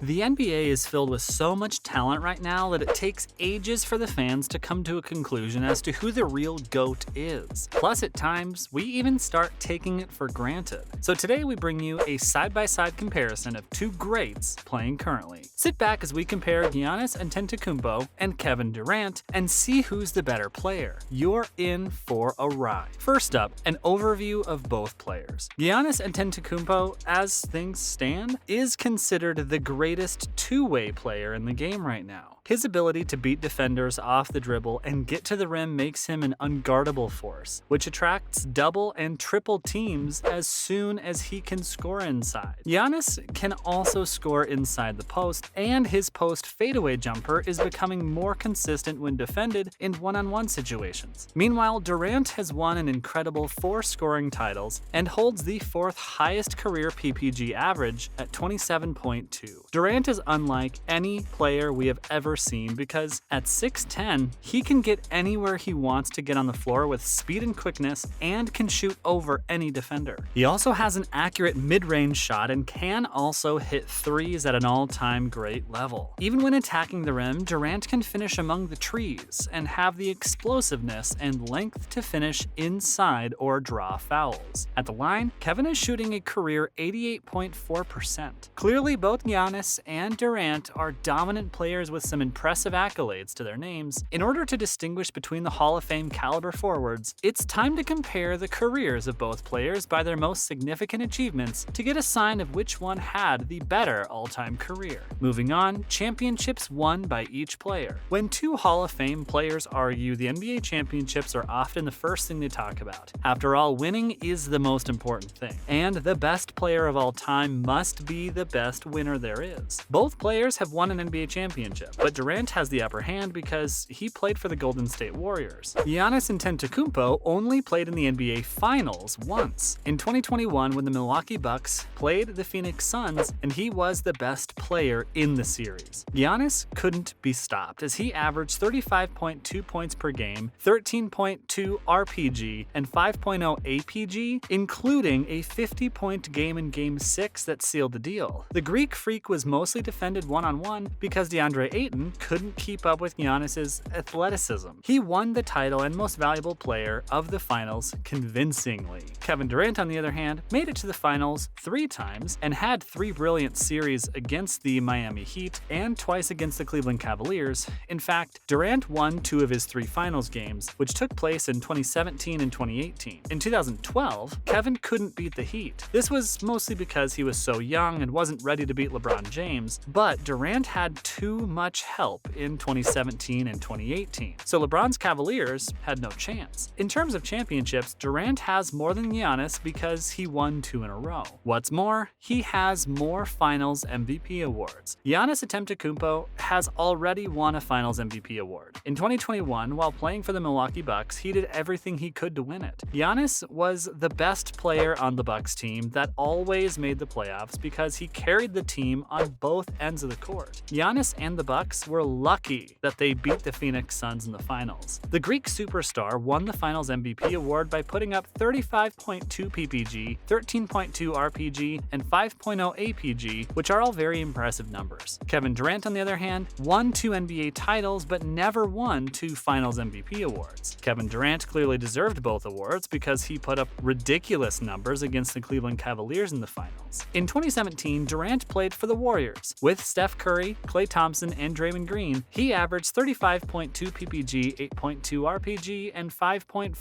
The NBA is filled with so much talent right now that it takes ages for the fans to come to a conclusion as to who the real GOAT is. Plus, at times, we even start taking it for granted. So today we bring you a side-by-side comparison of two greats playing currently. Sit back as we compare Giannis Antetokounmpo and Kevin Durant and see who's the better player. You're in for a ride. First up, an overview of both players. Giannis Antetokounmpo, as things stand, is considered the greatest two-way player in the game right now. His ability to beat defenders off the dribble and get to the rim makes him an unguardable force, which attracts double and triple teams as soon as he can score inside. Giannis can also score inside the post, and his post fadeaway jumper is becoming more consistent when defended in one-on-one situations. Meanwhile, Durant has won an incredible 4 scoring titles and holds the 4th highest career PPG average at 27.2. Durant is unlike any player we have ever seen because at 6'10", he can get anywhere he wants to get on the floor with speed and quickness and can shoot over any defender. He also has an accurate mid-range shot and can also hit threes at an all-time great level. Even when attacking the rim, Durant can finish among the trees and have the explosiveness and length to finish inside or draw fouls. At the line, Kevin is shooting a career 88.4%. Clearly, both Giannis and Durant are dominant players with some impressive accolades to their names. In order to distinguish between the Hall of Fame caliber forwards, it's time to compare the careers of both players by their most significant achievements to get a sign of which one had the better all-time career. Moving on, championships won by each player. When two Hall of Fame players argue, the NBA championships are often the first thing they talk about. After all, winning is the most important thing, and the best player of all time must be the best winner there is. Both players have won an NBA championship, but Durant has the upper hand because he played for the Golden State Warriors. Giannis Antetokounmpo only played in the NBA Finals once, in 2021 when the Milwaukee Bucks played the Phoenix Suns, and he was the best player in the series. Giannis couldn't be stopped as he averaged 35.2 points per game, 13.2 RPG, and 5.0 APG, including a 50-point game in Game 6 that sealed the deal. The Greek Freak was mostly defended one-on-one because DeAndre Ayton couldn't keep up with Giannis's athleticism. He won the title and most valuable player of the finals convincingly. Kevin Durant, on the other hand, made it to the finals 3 times and had 3 brilliant series against the Miami Heat and twice against the Cleveland Cavaliers. In fact, Durant won 2 of his 3 finals games, which took place in 2017 and 2018. In 2012, Kevin couldn't beat the Heat. This was mostly because he was so young and wasn't ready to beat LeBron James, but Durant had too much help in 2017 and 2018, so LeBron's Cavaliers had no chance. In terms of championships, Durant has more than Giannis because he won 2 in a row. What's more, he has more Finals MVP awards. Giannis Antetokounmpo has already won a Finals MVP award. In 2021, while playing for the Milwaukee Bucks, he did everything he could to win it. Giannis was the best player on the Bucks team that always made the playoffs because he carried the team on both ends of the court. Giannis and the Bucks were lucky that they beat the Phoenix Suns in the finals. The Greek superstar won the Finals MVP award by putting up 35.2 PPG, 13.2 RPG, and 5.0 APG, which are all very impressive numbers. Kevin Durant, on the other hand, won 2 NBA titles but never won 2 Finals MVP awards. Kevin Durant clearly deserved both awards because he put up ridiculous numbers against the Cleveland Cavaliers in the finals. In 2017, Durant played for the Warriors. With Steph Curry, Klay Thompson, and Draymond Green, he averaged 35.2 PPG, 8.2 RPG, and 5.4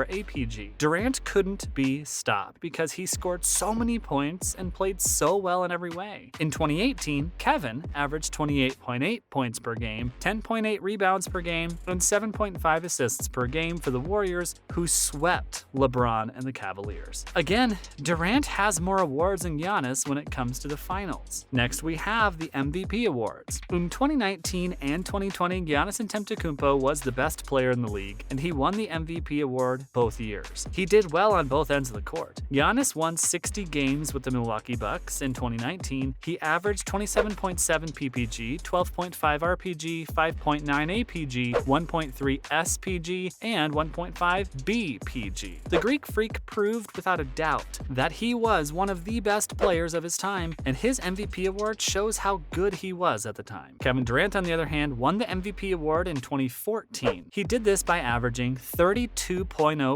APG. Durant couldn't be stopped because he scored so many points and played so well in every way. In 2018, Kevin averaged 28.8 points per game, 10.8 rebounds per game, and 7.5 assists per game for the Warriors, who swept LeBron and the Cavaliers. Again, Durant has more awards than Giannis when it comes to the finals. Next, we have the MVP awards. In 2019 and 2020, Giannis Antetokounmpo was the best player in the league, and he won the MVP award both years. He did well on both ends of the court. Giannis won 60 games with the Milwaukee Bucks. In 2019, he averaged 27.7 PPG, 12.5 RPG, 5.9 APG, 1.3 SPG, and 1.5 BPG. The Greek Freak proved without a doubt that he was one of the best players of his time, and his MVP award award shows how good he was at the time. Kevin Durant, on the other hand, won the MVP award in 2014. He did this by averaging 32.0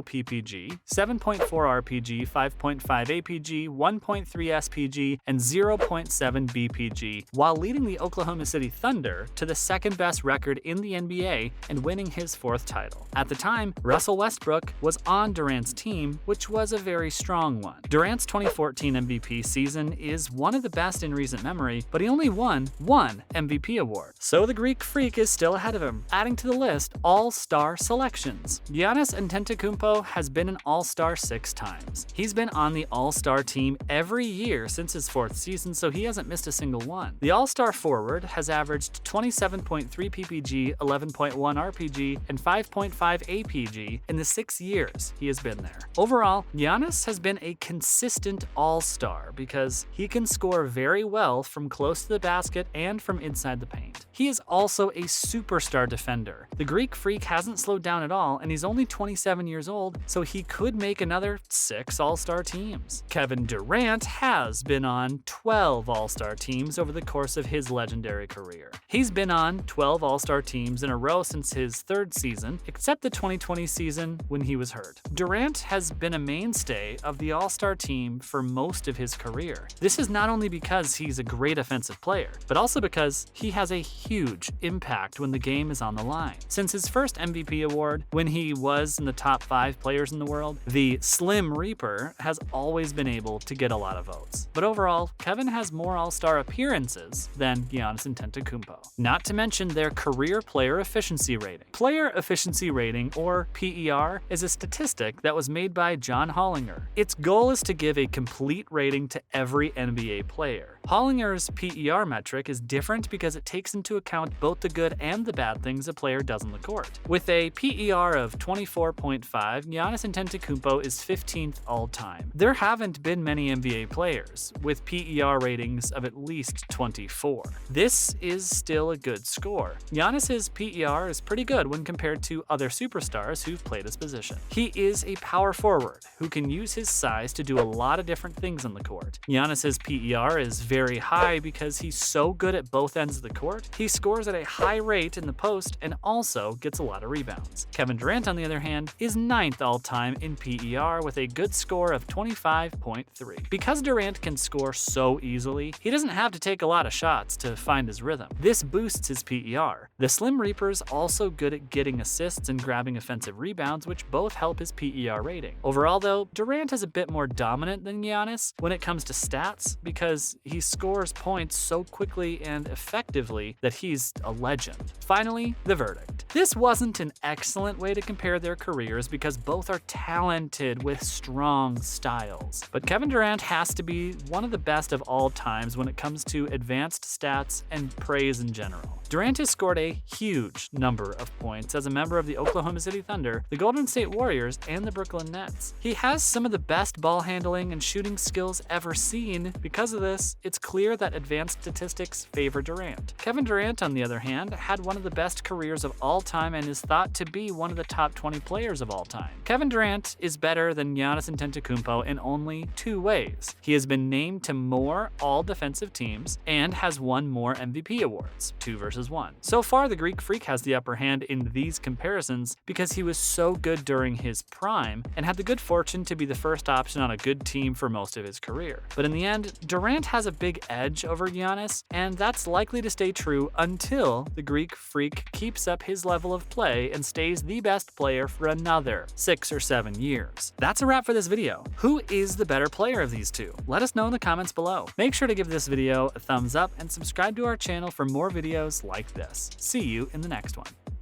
PPG, 7.4 RPG, 5.5 APG, 1.3 SPG, and 0.7 BPG, while leading the Oklahoma City Thunder to the second best record in the NBA and winning his fourth title. At the time, Russell Westbrook was on Durant's team, which was a very strong one. Durant's 2014 MVP season is one of the best in recent memory, but he only won one MVP award. So the Greek Freak is still ahead of him. Adding to the list, All-Star selections. Giannis Antetokounmpo has been an All-Star 6 times. He's been on the All-Star team every year since his fourth season, so he hasn't missed a single one. The All-Star forward has averaged 27.3 PPG, 11.1 RPG, and 5.5 APG in the 6 years he has been there. Overall, Giannis has been a consistent all-star because he can score very well from close to the basket and from inside the paint. He is also a superstar defender. The Greek Freak hasn't slowed down at all, and he's only 27 years old, so he could make another 6 all-star teams. Kevin Durant has been on 12 all-star teams over the course of his legendary career. He's been on 12 all-star teams in a row since his third season, except the 2020 season when he was hurt. Durant has been a mainstay of the all-star team for most of his career. This is not only because he's a great offensive player, but also because he has a huge impact when the game is on the line. Since his first MVP award, when he was in the top 5 players in the world, the Slim Reaper has always been able to get a lot of votes. But overall, Kevin has more all-star appearances than Giannis Antetokounmpo. Not to mention their career player efficiency rating. Player efficiency rating, or PER, is a statistic that was made by John Hollinger. Its goal is to give a complete rating to every NBA player. Hollinger's PER metric is different because it takes into account both the good and the bad things a player does on the court. With a PER of 24.5, Giannis Antetokounmpo is 15th all-time. There haven't been many NBA players with PER ratings of at least 24. This is still a good score. Giannis's PER is pretty good when compared to other superstars who've played his position. He is a power forward who can use his size to do a lot of different things on the court. Giannis's PER is very high because he's so good at both ends of the court. He scores at a high rate in the post and also gets a lot of rebounds. Kevin Durant, on the other hand, is 9th all-time in PER with a good score of 25.3. Because Durant can score so easily, he doesn't have to take a lot of shots to find his rhythm. This boosts his PER. The Slim Reaper's also good at getting assists and grabbing offensive rebounds, which both help his PER rating. Overall though, Durant is a bit more dominant than Giannis when it comes to stats because he scores points so quickly and effectively that he's a legend. Finally, the verdict. This wasn't an excellent way to compare their careers because both are talented with strong styles. But Kevin Durant has to be one of the best of all times when it comes to advanced stats and praise in general. Durant has scored a huge number of points as a member of the Oklahoma City Thunder, the Golden State Warriors, and the Brooklyn Nets. He has some of the best ball handling and shooting skills ever seen. Because of this, it's clear that advanced statistics favor Durant. Kevin Durant, on the other hand, had one of the best careers of all time and is thought to be one of the top 20 players of all time. Kevin Durant is better than Giannis Antetokounmpo in only 2 ways. He has been named to more all-defensive teams and has won more MVP awards, 2 versus 1. So far, the Greek Freak has the upper hand in these comparisons because he was so good during his prime and had the good fortune to be the first option on a good team for most of his career. But in the end, Durant has a big edge over Giannis, and that's likely to stay true until the Greek Freak keeps up his level of play and stays the best player for another 6 or 7 years. That's a wrap for this video. Who is the better player of these two? Let us know in the comments below. Make sure to give this video a thumbs up and subscribe to our channel for more videos like this. See you in the next one.